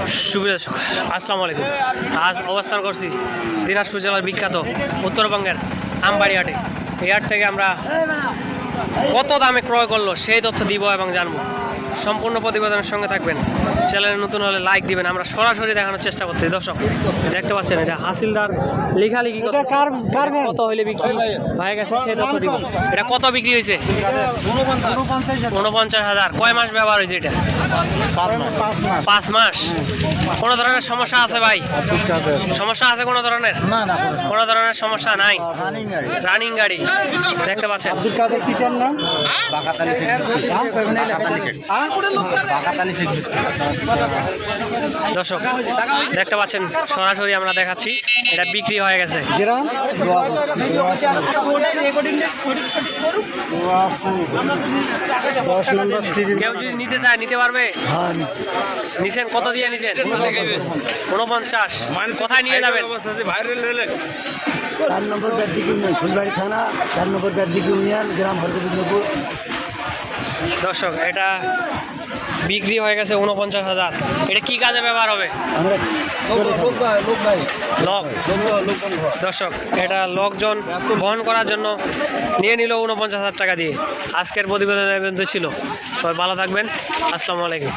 সুপ্রিয় দর্শক, আসসালামু আলাইকুম। আজ অবস্থান করছি দিনাজপুর জেলার বিখ্যাত উত্তরবঙ্গের আমবাড়ি হাটে। এই হাট থেকে আমরা কত দামে ক্রয় করলো সেই তথ্য দিব এবং জানবো। সম্পূর্ণ প্রতিবেদনের সঙ্গে থাকবেন। চ্যানেলে নতুন হলে লাইক দিবেন। আমরা সরাসরি দেখানোর চেষ্টা করতেছি। দর্শক দেখতে পাচ্ছেন, এটা হাসিলদার লেখালেখি কত হইলে বিক্রি হয়ে গেছে সেই তথ্য দিব। এটা কত বিক্রি হয়েছে? 49,000। কয় মাস ব্যবহার হয়েছে এটা? 5 মাস। কোনো ধরনের সমস্যা আছে ভাই? সমস্যা আছে কোনো ধরনের? কোনো ধরনের সমস্যা নাই। রানিং গাড়ি দেখতে পাচ্ছেন। দর্শক দেখতে পাচ্ছেন, সরাসরি আমরা দেখাচ্ছি এটা বিক্রি হয়ে গেছে। কেউ যদি নিতে চায় নিতে পারবে? নিছেন কত দিয়ে নিছেন? 49। কোথায় নিয়ে যাবেন? 4 নম্বর ব্যাটদিক ইউনিয়ন, ফুলবাড়ি থানা, 4 নম্বর ব্যাটদিক ইউনিয়ন, গ্রাম হরগোবিন্দপুর। দর্শক এটা বিক্রি হয়ে গেছে 49,000। এটা কি কাজে ব্যবহার হবে? লক। দর্শক এটা লোকজন বহন করার জন্য নিয়ে নিল 49,000 টাকা দিয়ে। আজকের প্রতিবেদনের ছিল। সবাই ভালো থাকবেন। আসসালামু আলাইকুম।